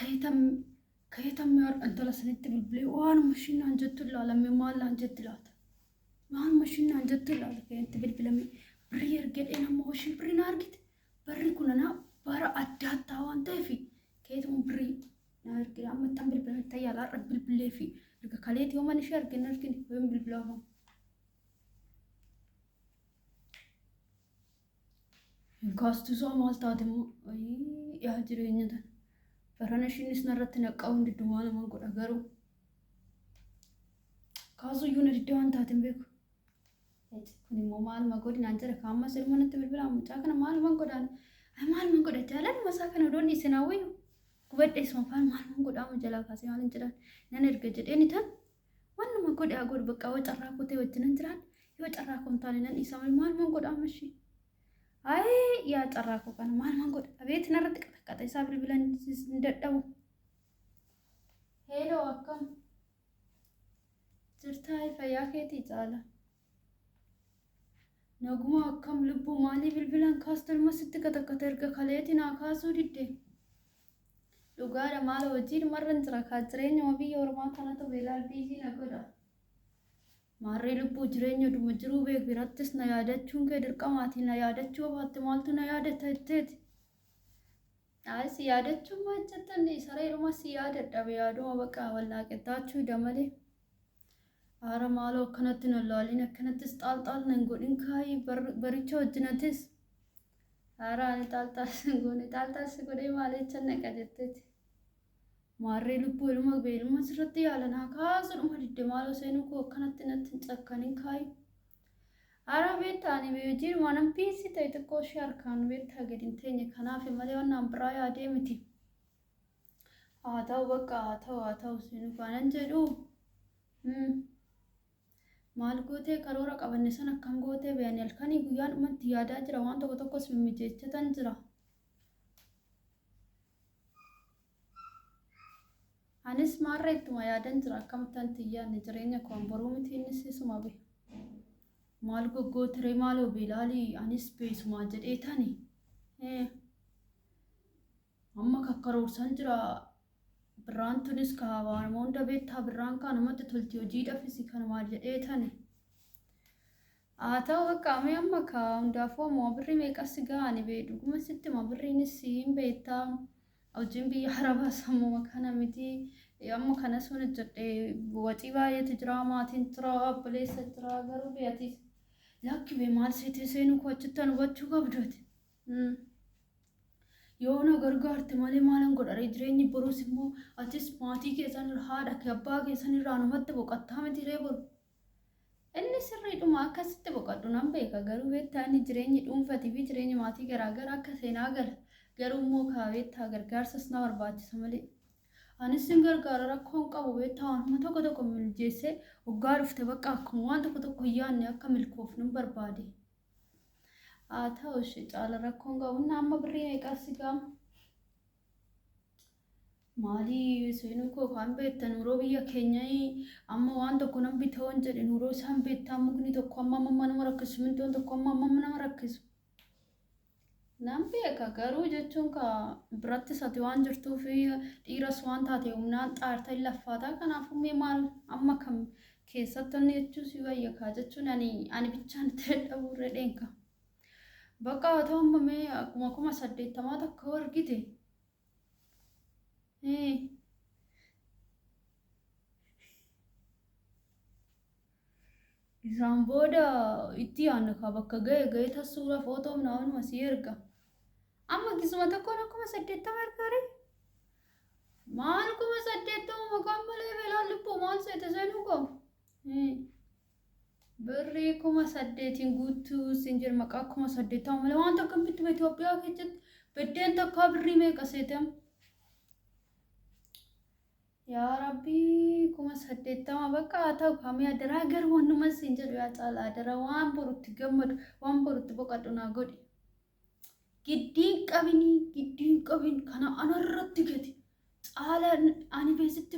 كيتم يار أنت لسنت بالبلي وأنا مشينا عن جد لا لما ما لا عن جد لا ما مشينا عن جد لا كنت بالبلمي برير قد أنا موشي بري نارجت بري كلنا برا أدات تاوان تافي كيتم بري نارجت أما تم بالبلمي تيا لا رب بالبلي في لك خليت يوم أنا شارك نارجت وين بالبلاهم كاستو سو مالتا دمو أي يا جريني ده فرنا شيء نسنرتنا قاون الدمال ما نقول أجرو كازو يونا الدوان تاتم بيكو كوني مال ما قولي نانجر كاما سلمان تبربلا متاكنا مال ما قولان مال ما قول جالن مساكنا دوني سناوي كوبت اسمه فان مال ما قول أم جلا كاسي مال نجران ننرجع جدني تان وانا ما قول أقول بقى وتراكو تي وتنجران يوتراكم تاني نن إسمه مال ما قول أمشي أي يا تراكو كان مال ما قول أبيت نردك كتا يسافر بلان ندأو هيلو أكم jirtaay fayyaa keetii caala naguma akkam lubbuu maalii bilbilaan kaastalma sitti katakkata erga kaleetii naa kaasuu didde dhugaadha maal hojii marran jira kaa jireenya biyya ormaa kanatu beelaal biizii na godha maarree lubbuu jireenya dhuma jiruu beek birattis na yaadachuun kee dirqamaatii na yaadachuu baatte maaltu na yaadata jetteeti si yaadachuun maajjattan sareeruma si yaadadhabe yaaduma bakka wallaaqettaachuu damalee Ara malo kanatti nolaalina kanattis xaalxaal nan godhin kaayi baricha wajjinatis ara ani xaalxaas godhee maalecha naqa jetteeti maarree lubbuu ilma beeluma sirratti yaalanaa kaasudhuma didde maaloo seenuu koo kanatti natti cakkanin kaayi ara beettaani beejiir manan piisi ta'e xiqqoo ishee harkaan beettaa gadi hin teenye kanaaf malee wannaan biraa yaadee miti haa ta'u bakka haa ta'u seenuu kaanan jedhu maal gootee karoora qabanne san akkam gootee beeyanii halkanii guyyaan dhumatti yaadaa jira waan tokko tokkos mimmijeechatan jira anis maarree ittuma yaadan jira akkamittan tiyyaanne jireenya koon boruu miti innis isuma be maal goggootiree maaloo beelaalii anis beesumaa jedhee tani amma kakkaroorsan jira birraan tunis kaawaan hunda beektaa birraan kaan namatti tolti hojiidhaafis kan maal jedhee tani haa ta'u bakka amee amma kaa hundaafuu ammoo birrii meeqas ga'ani bee dhuguma sitti ma birriinis hin beektaa hojiin biyya arabaa sammuu makana miti amma kanas hunda jedhee waxii baay'eetu jira maatiin jira obboleessa jira garuu beeyatis lakki bee maal seetee seenuu koo achittan hubachuu qabdooti yoona gargaarte malee maalan godhare jireenyi boruus immoo atis maatii keessan haadha kee abbaa keessan irraa namatti boqottaa miti ree boru inni sirriidhuma akkasitti boqodhu nan beeka garuu beektaa inni jireenyi dhuunfatii fi jireenyi maatii garaagaraa akka seenaa gala garuu immoo kaa beektaa gargaarsas na barbaachisa malee anis hin gargaara rakkoon qabu beektaa waanuma tokko tokko miljeessee waggaa dhufte bakka akkuma waan tokko tokko yaanne akka milkoofnu barbaade ta'u ishee caala rakkoon qabu amma birrii meeqas gaama maalii seenuu koo kan beektan nuroo biyya keenya amma waan tokko nan bitawoon jedhe nuroo isaan beektaa mukni tokko amma nama rakkisu mintoon tokko amma nama rakkisu nan beeka garuu jechuun ka birattis ati waan jirtuuf dhiiras waan taate humnaan xaartee laffaataa kanaafuu mee maal amma kam keessatti inni jechuu si wayyakaa jechuun ani bichaan itti dadhabuurree dheenka bakka haa ta'u amma mee akkuma 80 takka argite isaan booda itti yaanna kaa bakka ga'e tassuura footoo naanuma si erga amma gisuma tokkoon akkuma 80 ergaare maal kuma 80 maqaan malee beelaan lubbuu maal seete seenuu koo birrii kuma 8 guutuu sinjir maqaa kuma 8 malee waan tokko bitti Itoophiyaa keessatti beddeen takkaa birrii meeqa seetam yaa rabbii kuma 8 bakka haa ta'u kamee adaraa garuu wannuma sinjir yaa caala adaraa waan borutti gammadu waan borutti boqadhu naa godhi giddiin qabin kana anarratti gati caala ani beesitti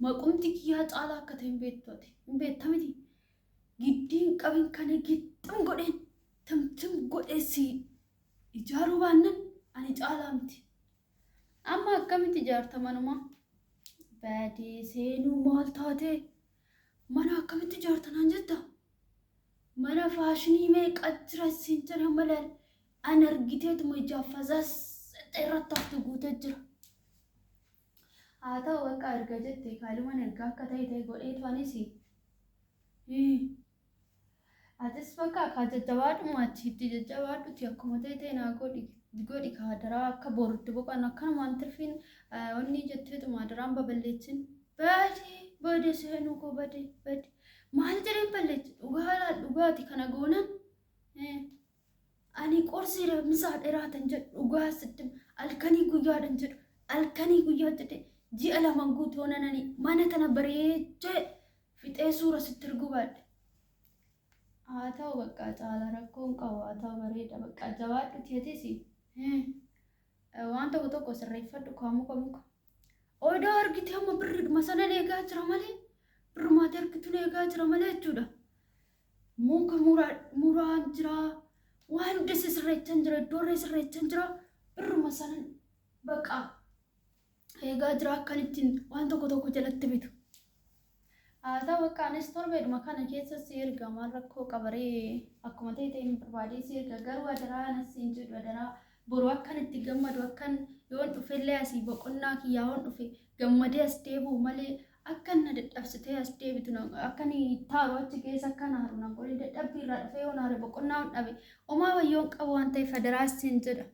maqumti kiyyaa caala akka ta'e hin beekta miti giddiin qabin kana gixxum godheen tamtam godheessi ijaaruu baannan ani caalaa miti amma akkamitti ijaarta manuma? Badee seenuu maal taate? Mana akkamitti ijaarta naan jetta? Mana faashinii meeqa jira siin jedhe malee an argiteetuma ijaaffasaas irratti haftu guutee jira. Haa ta'u bakka erga jettee kaalumaan erga akka ta'e godheetu anis atis bakka akka jajjabaadhuma achitti jajjabaadhuti akkuma ta'e naa godhi kaadaraa akka borutti boqan akkanumaan tirfiin wanni jetteetuma daraan baballeechin badee seenuu koo badee maal jedheen balleechi dhugaati kana goonan ani qorsii misaa dheeraatan jedhu dhugaa sittim alkanii guyyaadhan jedhu alkanii guyyaa jedhe ji'a laman guutuu onananii mana tana bareechee fixee suura sitti erguu baadhe. Haa ta'u bakka caala rakkoon qabu haa ta'u bareeda bakka jabaadhu teetis waan tokko sirreeffadhu muka. Odaa argitee amma birridhuma sana eegaa jira malee birrumaatee argituun eegaa jira malee jechuudha. Muka muraan jira waan hundi sirreechan jira iddoorree sirreechan jira birruma sana bakka eegaa jira akkanittiin waan tokko jalatti bitu. Haa ta'u bakka anis torbeedhuma kana keessa si erga maal rakkoo qabaree akkuma ta'e hin barbaadee si erga garuu adaraa anas hin jedhu adaraa boru akkan itti gammadu akkan yoon dhufellee asii boqonnaa kiyyaa yoon dhufe gammadee as deebi'u malee akkan na dadhabsitee as deebitu akkan taaru achi keessa akkan haaru na godhe dadhabbii irraa dhufee yoon haare boqonnaa hin dhabe homaa wayyoon qabu waan ta'eef adaraas hin jedha.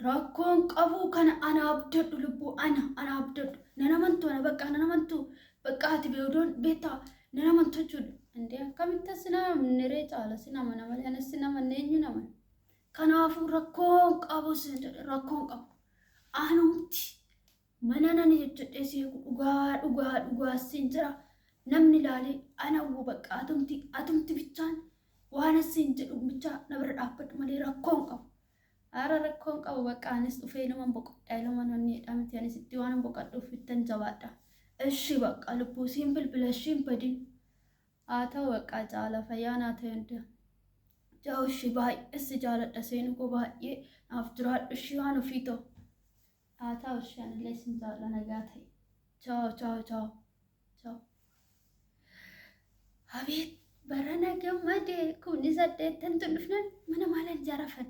Rakkoon qabu kana ana abdadhu lubbuu ana abdadhu nanamantu ana bakka nanamantu bakka ati beedoon beektaa nanamantu jechuudha. Indee akkamitti sinama niree caala sinama nama anas sinama neenyu nama. Kanaafuu rakkoon qabu rakkoon qabu aanumti mana nani jechuudha si dhugaa siin jira namni ilaalee ana bakka atumti bichaan waan siin jedhu bichaa na bira dhaabbadhu malee rakkoon qabu. Ara rakkoon qabu bakka anis dhufee nama boqodhaa ilma namni jedhamti anis itti waan boqodhuuf ittan jabaadha. Ishi bakka lubbuu siin bilbila ishiin badin. Haa ta'u bakka caala fayyaa naa ta'e hunda. Ishi baay'ee si jaaladha seenuu koo baay'ee naaf jiraadhu ishii waan ofii ta'u. Haa ta'u ishii anillee sin jaalla nagaa ta'e. Ciao. Habiit barana gammadee kunni 8 dhufnan mana maalan jaarafan.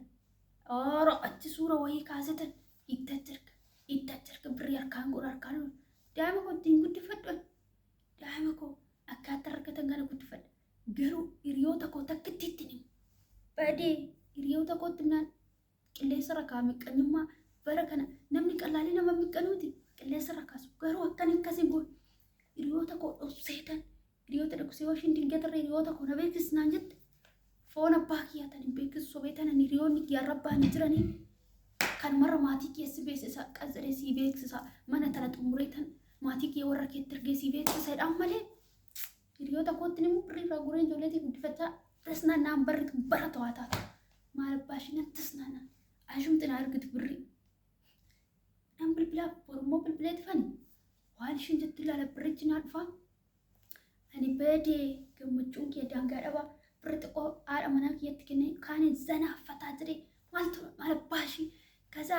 Achi suura wayii kaasatan itti jirka birrii harkaan daa'ima koo ittiin guddifadhu daa'ima koo akkaataa argatan kana guddifadha garuu hiriyoota koo takkitti ittiin himu badee hiriyoota kootti naan qilleensa rakaa miqqanyummaa bara kana namni qallaalee nama miqqanuuti qilleensa rakaasu garuu akkasiin goon hiriyoota koo dhobseetan hiriyoota dhaqsee washiin dingatarra hiriyoota koo na beeksisnaan jette. Foon abbaa kiyyaatan hin beeksisu sobeetan hiriyoonni kiyyaarrabbaan jiranii kan marra maatii keessi beeksisa qazzaree sii beeksisa mana tana xumureetan maatii kiyya warra keetti ergee sii beeksisadhaan malee hiriyoota kootti ni birrii irraa gureen ijoolleetii guddifachaa tasnaan naan barritu bara to'aa taata maal abbaa ishii nan tasnaan ashumti na argitu birrii nan bilbilaa borummoo bilbileeti fani waan ishiin jettu ilaala birrichi naa dhufaa ani badee gammachuun kiyya daangaa dhabaa. Berarti ada mana kiat kene kanin zana fata jere mal bashi kaza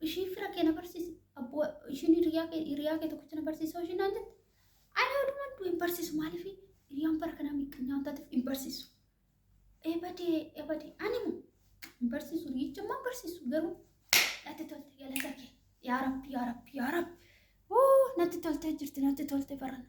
ishi fira kena persis abu ishi ni riya ke to kuchana persis so ishi nanjat ana uduma du persis malifi riyam par kana miknya tatif persis ebade animu persis ri chama persis garu natti tolte gala sake ya rab natti tolte jirti natti tolte baran